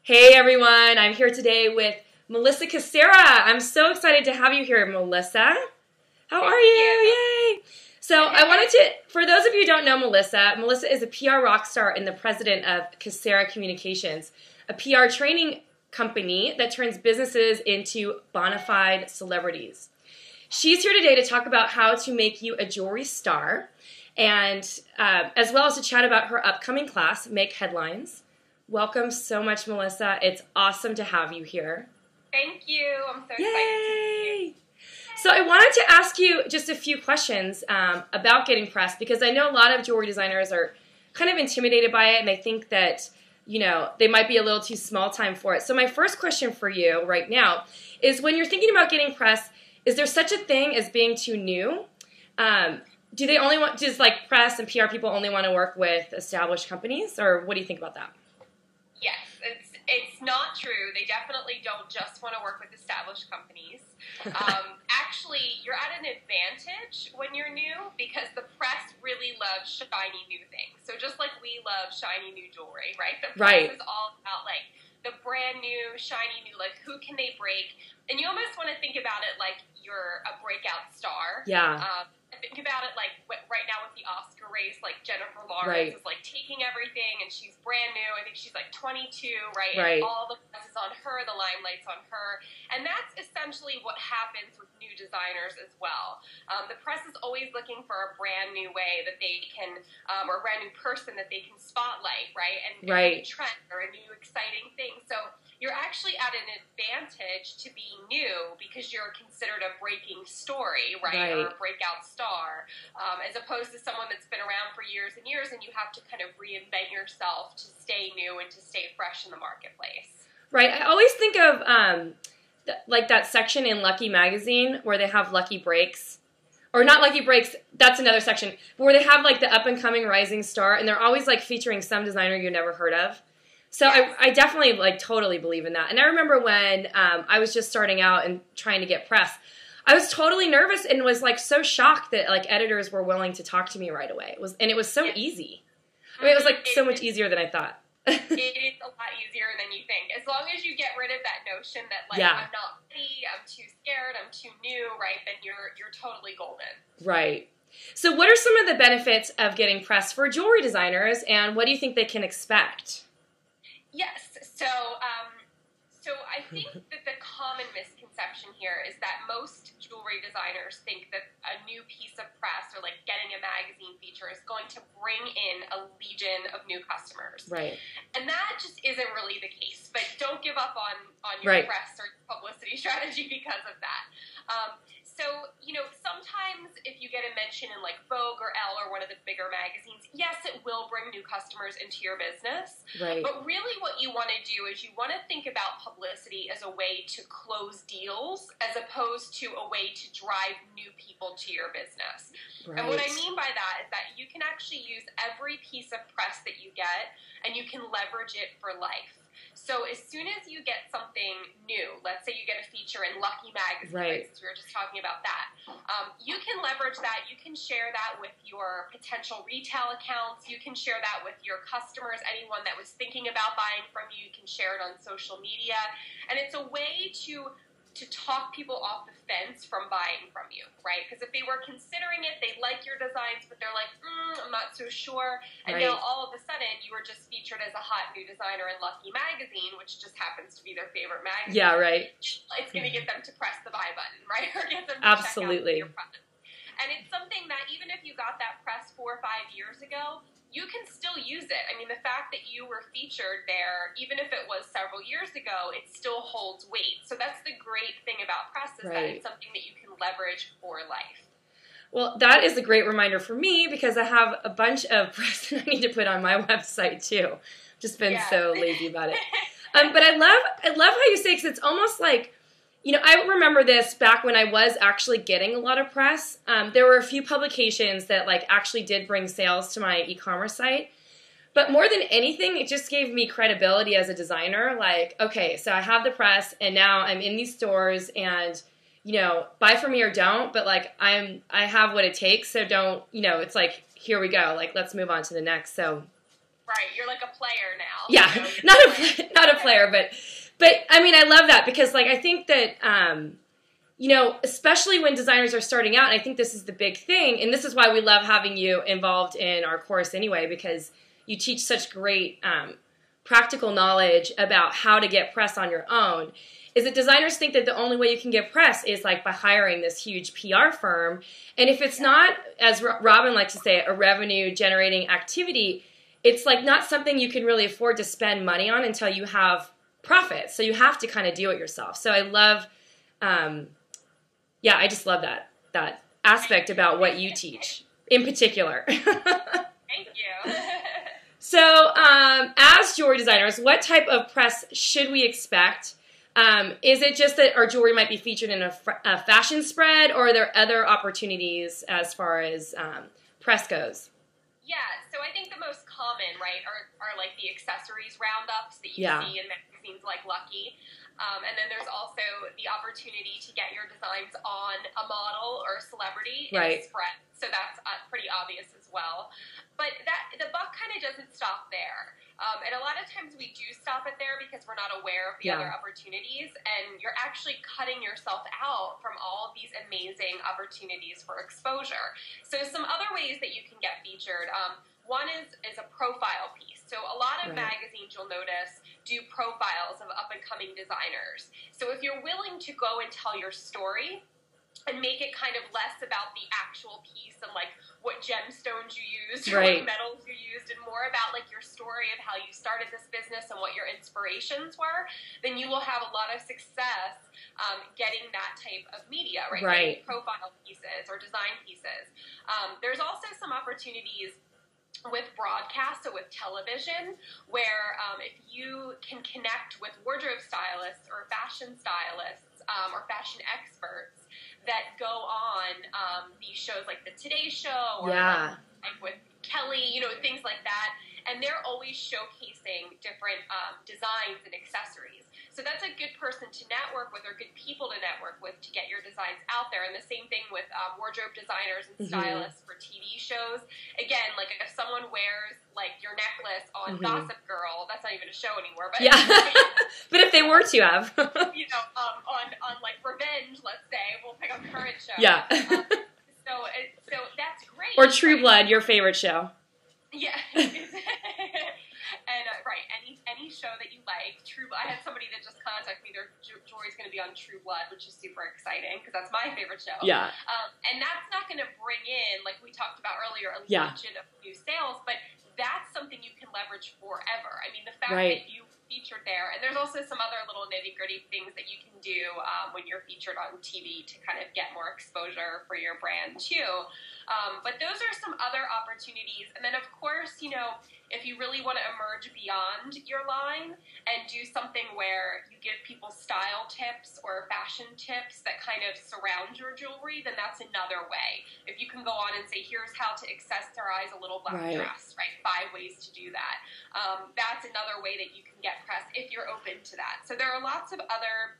Hey everyone, I'm here today with Melissa Cassera. I'm so excited to have you here, Melissa. How are you? Yay! So I wanted to, for those of you who don't know Melissa, Melissa is a PR rock star and the president of Cassera Communications, a PR training company that turns businesses into bona fide celebrities. She's here today to talk about how to make you a jewelry star, and as well as to chat about her upcoming class, Make Headlines. Welcome so much, Melissa. It's awesome to have you here. Thank you. I'm so excited to be here. So I wanted to ask you just a few questions about getting press, because I know a lot of jewelry designers are kind of intimidated by it and they think that, you know, they might be a little too small time for it. So my first question for you right now is, when you're thinking about getting press, is there such a thing as being too new? Do they only want, does like press and PR people only want to work with established companies, or what do you think about that? Yes, it's not true. They definitely don't just want to work with established companies. Actually, you're at an advantage when you're new, because the press really loves shiny new things. So just like we love shiny new jewelry, right? The press is all about like the brand new, shiny new, like who can they break? And you almost want to think about it like you're a breakout star. Yeah. Think about it like right now with the Oscar race, like Jennifer Lawrence is like taking everything and she's brand new. I think she's like 22, right? And all the press is on her, the limelight's on her. And that's essentially what happens with new designers as well. The press is always looking for a brand new way that they can, or a brand new person that they can spotlight, right? And a new trend or a new exciting thing. So you're actually at an advantage to be new because you're considered a breaking story, right? Or a breakout star, as opposed to someone that's been around for years and years, and you have to kind of reinvent yourself to stay new and to stay fresh in the marketplace. Right. I always think of like that section in Lucky magazine where they have lucky breaks. Or not lucky breaks, that's another section, but where they have like the up-and-coming rising star, and they're always like featuring some designer you never heard of. So I definitely like totally believe in that. And I remember when I was just starting out and trying to get press, I was totally nervous and was like so shocked that like editors were willing to talk to me right away. It was so easy. I mean, it was like so much easier than I thought. It is a lot easier than you think. As long as you get rid of that notion that like I'm not ready, I'm too scared, I'm too new, right? Then you're totally golden. Right. So what are some of the benefits of getting press for jewelry designers, and what do you think they can expect? Yes. So I think that the common misconception here is that most jewelry designers think that a new piece of press or like getting a magazine feature is going to bring in a legion of new customers. Right. And that just isn't really the case. But don't give up on your press or publicity strategy because of that. So, you know, sometimes if you get a mention in like Vogue or Elle or one of the bigger magazines, yes, it will bring new customers into your business. Right. But really what you want to do is you want to think about publicity as a way to close deals as opposed to a way to drive new people to your business. Right. And what I mean by that is that you can actually use every piece of press that you get and you can leverage it for life. So as soon as you get something new, let's say you get a feature in Lucky magazine, right, since we were just talking about that, you can leverage that. You can share that with your potential retail accounts. You can share that with your customers, anyone that was thinking about buying from you. You can share it on social media. And it's a way to talk people off the fence from buying from you, right? Because if they were considering it, they like your designs, but they're like, I'm not so sure. And now all of a sudden, you were just featured as a hot new designer in Lucky magazine, which just happens to be their favorite magazine. Yeah, right. It's going to get them to press the buy button, right? Or get them to check out your product. And it's something that even if you got that press 4 or 5 years ago, you can still use it. I mean, the fact that you were featured there, even if it was several years ago, it still holds weight. So that's the great thing about press is that it's something that you can leverage for life. Well, that is a great reminder for me, because I have a bunch of press that I need to put on my website too. Just been so lazy about it. But I love how you say, because it's almost like, you know, I remember this back when I was actually getting a lot of press. There were a few publications that like actually did bring sales to my e-commerce site. But more than anything, it just gave me credibility as a designer. Like, okay, so I have the press and now I'm in these stores and, you know, buy from me or don't. But like I have what it takes. So don't, you know, it's like, here we go. Like, let's move on to the next. So Right, you're like a player now. Yeah, not a player, but I mean, I love that because like I think that you know, especially when designers are starting out, and I think this is the big thing, and this is why we love having you involved in our course anyway, because you teach such great practical knowledge about how to get press on your own, is that designers think that the only way you can get press is like by hiring this huge PR firm. And if it's not, as Robin likes to say, a revenue generating activity, it's like not something you can really afford to spend money on until you have profits. So you have to kind of do it yourself. So I love, I just love that aspect about what you teach in particular. Thank you. So as jewelry designers, what type of press should we expect? Is it just that our jewelry might be featured in a fashion spread, or are there other opportunities as far as press goes? Yeah, so I think the most common, right, are like the accessories roundups that you see in magazines like Lucky. And then there's also the opportunity to get your designs on a model or a celebrity in a spread. So that's pretty obvious as well. But the buck kind of doesn't stop there. And a lot of times we do stop it there because we're not aware of the other opportunities, and you're actually cutting yourself out from all of these amazing opportunities for exposure. So some other ways that you can get featured, one is a profile piece. So a lot of magazines, you'll notice, do profiles of up-and-coming designers. So if you're willing to go and tell your story and make it kind of less about the actual piece and like what gemstones you used or what metals you used, and more about like your story of how you started this business and what your inspirations were, then you will have a lot of success getting that type of media, right? Getting profile pieces or design pieces. There's also some opportunities with broadcast, so with television, where if you can connect with wardrobe stylists or fashion stylists or fashion experts that go on these shows like the Today Show or like with Kelly, you know, things like that, and they're always showcasing different designs and accessories. So that's a good person to network with, or good people to network with, to get your designs out there. And the same thing with wardrobe designers and stylists for TV shows. Again, like if someone wears like your necklace on Gossip Girl, that's not even a show anymore, but but if they were to have, you know, on like Revenge, let's say, we'll pick up current show. So that's great. Or True Blood, your favorite show. Yeah. And any show that you like. I had somebody that just contacted me. Their jewelry's going to be on True Blood, which is super exciting because that's my favorite show. Yeah. And that's not going to bring in, like we talked about earlier, a legion of new sales, but that's something you can leverage forever. I mean, the fact that you featured there, and there's also some other little nitty-gritty things that you can do when you're featured on TV to kind of get more exposure for your brand too. But those are some other opportunities. And then, of course, you know, if you really want to emerge beyond your line and do something where you give people style tips or fashion tips that kind of surround your jewelry, then that's another way. If you can go on and say, here's how to accessorize a little black dress, right? 5 ways to do that. That's another way that you can get press if you're open to that. So there are lots of other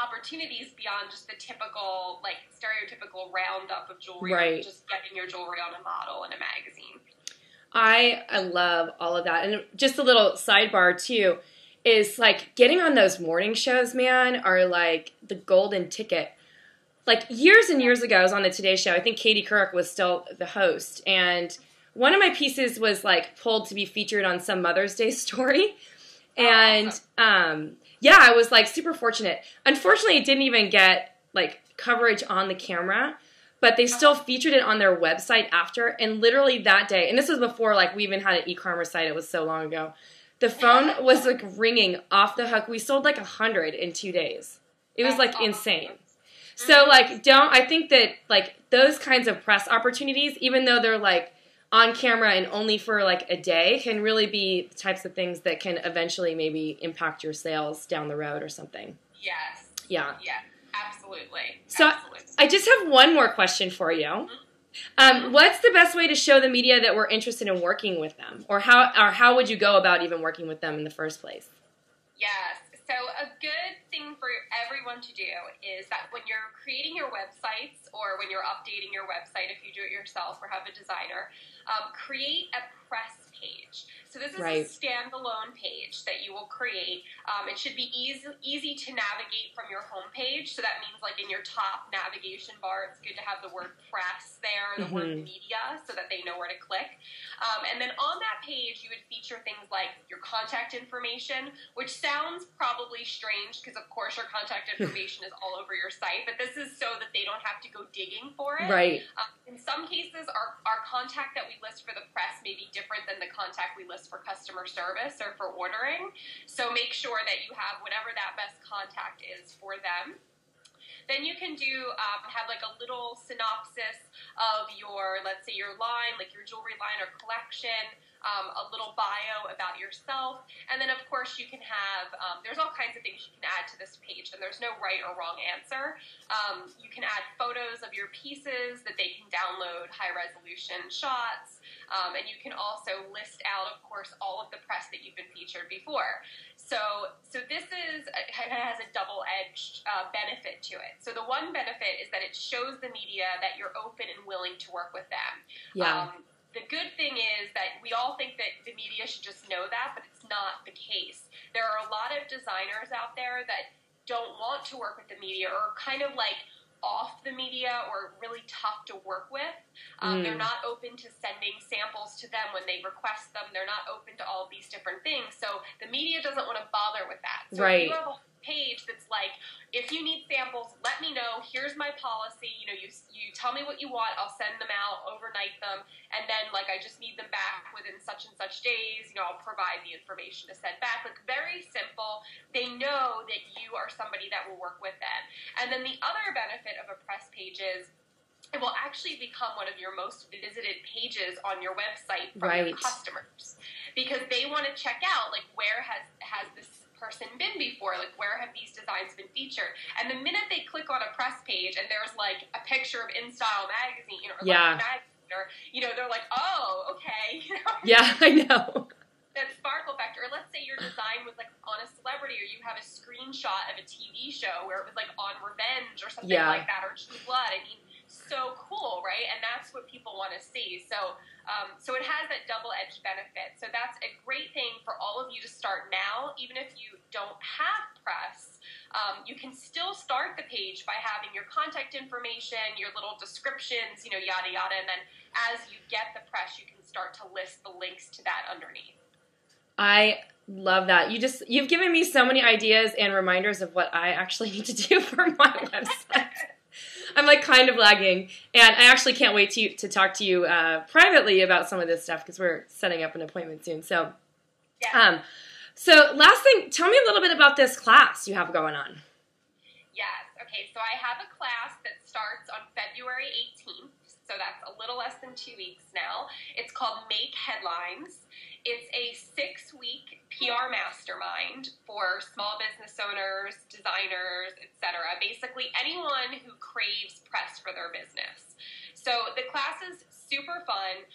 opportunities beyond just the typical, like, stereotypical roundup of jewelry, or just getting your jewelry on a model in a magazine. I love all of that. And just a little sidebar, too, is, like, getting on those morning shows, man, are, like, the golden ticket. Like, years and years ago, I was on the Today Show. I think Katie Couric was still the host. And one of my pieces was, like, pulled to be featured on some Mother's Day story. And, I was, like, super fortunate. Unfortunately, it didn't even get, like, coverage on the camera. But they still featured it on their website after, and literally that day, and this was before like we even had an e-commerce site, it was so long ago, the phone was like ringing off the hook. We sold like 100 in 2 days. It was like insane. So like I think that like those kinds of press opportunities, even though they're like on camera and only for like a day, can really be the types of things that can eventually maybe impact your sales down the road or something. Yes. Yeah. Yeah. Absolutely. So I just have one more question for you. What's the best way to show the media that we're interested in working with them? Or how would you go about even working with them in the first place? Yes. So a good thing for everyone to do is that when you're creating your websites or when you're updating your website, if you do it yourself or have a designer, create a press page. So So this is right. a standalone page that you will create. It should be easy to navigate from your home page. So that means like in your top navigation bar, it's good to have the word press there, the word media, so that they know where to click. And then on that page, you would feature things like your contact information, which sounds probably strange because, of course, your contact information is all over your site. But this is so that they don't have to go digging for it. Right. In some cases, our contact that we list for the press may be different than the contact we list for customer service or for ordering. So make sure that you have whatever that best contact is for them. Then you can have like a little synopsis of your, let's say your line, like your jewelry line or collection, a little bio about yourself. And then of course you can have, there's all kinds of things you can add to this page, and there's no right or wrong answer. You can add photos of your pieces that they can download, high resolution shots. And you can also list out, of course, all of the press that you've been featured before. So this has a double-edged benefit to it. So the one benefit is that it shows the media that you're open and willing to work with them. Yeah. The good thing is that we all think that the media should just know that, but it's not the case. There are a lot of designers out there that don't want to work with the media or kind of like off the media or really tough to work with. They're not open to sending samples to them when they request them. They're not open to all of these different things. So the media doesn't want to bother with that. So right. if you have a page that's like, if you need samples, let me know. Here's my policy. You know, you tell me what you want. I'll send them out, overnight them, and then like I just need them back within such and such days. You know, I'll provide the information to send back. Like very simple. They know that you are somebody that will work with them. And then the other benefit of a press page is it will actually become one of your most visited pages on your website from right. your customers, because they want to check out like where has this person been before, like where have these designs been featured. And the minute they click on a press page and there's like a picture of InStyle magazine or yeah. like magazine, or they're like, oh, okay. Yeah, I know. That sparkle factor. Or let's say your design was like on a celebrity, or you have a screenshot of a TV show where it was like on Revenge or something like that, or True Blood. I mean, so cool, right? And that's what people want to see. So it has that double-edged benefit. So that's a great thing for all of you to start now. Even if you don't have press, you can still start the page by having your contact information, your little descriptions, yada, yada. And then as you get the press, you can start to list the links to that underneath. I love that. You've given me so many ideas and reminders of what I actually need to do for my website. I'm like kind of lagging, and I actually can't wait to talk to you privately about some of this stuff because we're setting up an appointment soon. So, yeah. So last thing, tell me a little bit about this class you have going on. Yes. Okay. So I have a class that starts on February 18th. So that's a little less than 2 weeks now. It's called Make Headlines. It's a 6-week PR mastermind for small business owners, designers, etc. Basically anyone who craves press for their business. So the class is super fun.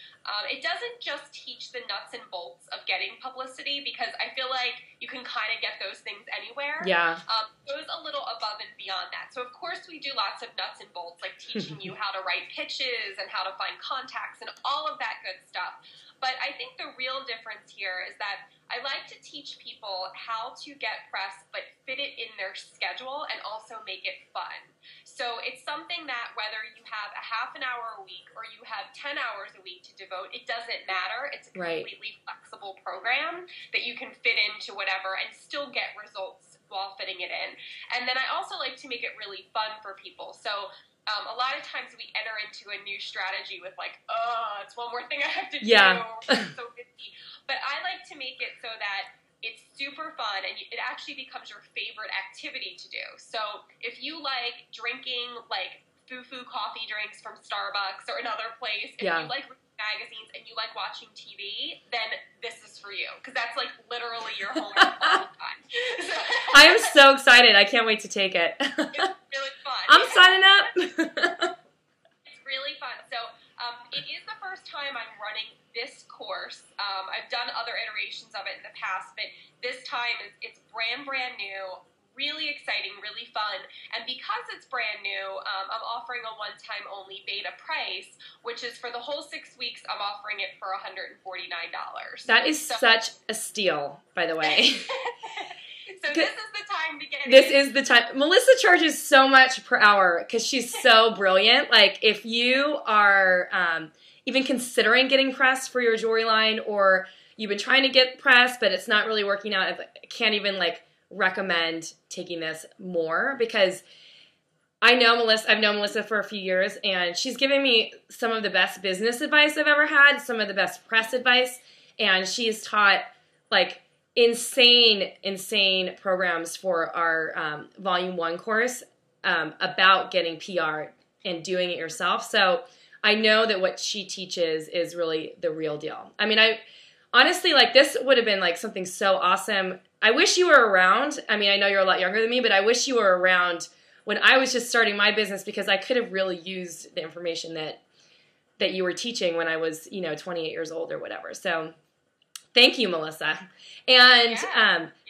It doesn't just teach the nuts and bolts of getting publicity, because I feel like you can kind of get those things anywhere. Yeah. It goes a little above and beyond that. So of course we do lots of nuts and bolts, like teaching you how to write pitches and how to find contacts and all of that good stuff. But I think the real difference here is that I like to teach people how to get press, but fit it in their schedule and also make it fun. So it's something that whether you have a half an hour a week or you have 10 hours a week to devote, it doesn't matter. It's a completely flexible program that you can fit into whatever and still get results while fitting it in. And then I also like to make it really fun for people. So a lot of times we enter into a new strategy with like, oh, it's one more thing I have to do. I'm so busy. But I like to make it so that it's super fun and it actually becomes your favorite activity to do. So if you like drinking like foo-foo coffee drinks from Starbucks or another place, if you like reading magazines and you like watching TV, then this is for you, because that's like literally your homework all the time. So, I am so excited. I can't wait to take it. It's really fun. I'm signing up. It's really fun. So it is the first time I'm running this course. I've done other iterations of it in the past, but this time it's brand new, really exciting, really fun. And because it's brand new, I'm offering a one-time only beta price, which is for the whole 6 weeks, I'm offering it for $149. That is such a steal, by the way. So this is the time to get it. This is the time. Melissa charges so much per hour because she's so brilliant. Like, if you are even considering getting pressed for your jewelry line, or you've been trying to get pressed but it's not really working out, I can't even like recommend taking this more, because I've known Melissa for a few years, and she's given me some of the best business advice I've ever had, some of the best press advice, and she's taught like insane programs for our Volume 1 course about getting PR and doing it yourself. So I know that what she teaches is really the real deal. I mean, I honestly, like, this would have been like something so awesome. I wish you were around. I mean, I know you're a lot younger than me, but I wish you were around when I was just starting my business, because I could have really used the information that you were teaching when I was, 28 years old or whatever. So thank you, Melissa. And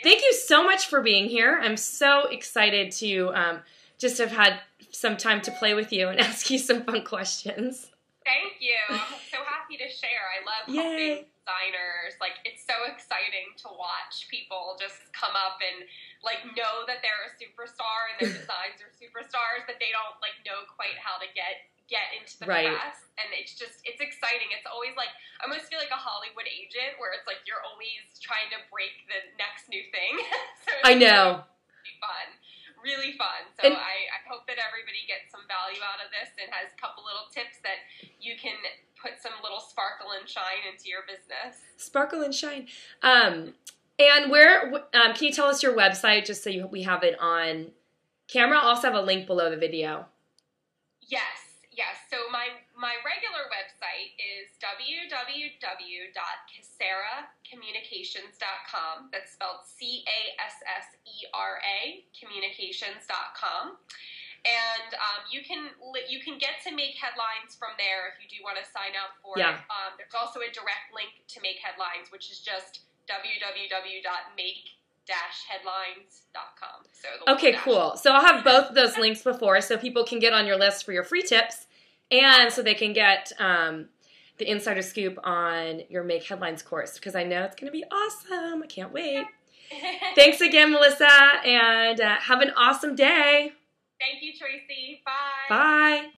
thank you so much for being here. I'm so excited to just have had some time to play with you and ask you some fun questions. Thank you. I'm so happy to share. I love helping designers. Like, it's so exciting to watch people just come up and like know that they're a superstar and their designs are superstars, but they don't like know quite how to get into the press. And it's exciting. It's always like, I almost feel like a Hollywood agent, where it's like you're always trying to break the next new thing. So I know. Really fun. So I hope that everybody gets some value out of this and has a couple little tips that you can put some little sparkle and shine into your business. Sparkle and shine. And where can you tell us your website, just so we have it on camera? I'll also have a link below the video. Yes. So my regular website is www.casseracommunications.com. That's spelled Cassera communications.com. And you can get to Make Headlines from there if you do want to sign up for it. There's also a direct link to Make Headlines, which is just www.make-headlines.com. Okay, cool. So I'll have both those links before, so people can get on your list for your free tips, and so they can get the insider scoop on your Make Headlines course, because I know it's going to be awesome. I can't wait. Thanks again, Melissa, and have an awesome day. Thank you, Tracy. Bye. Bye.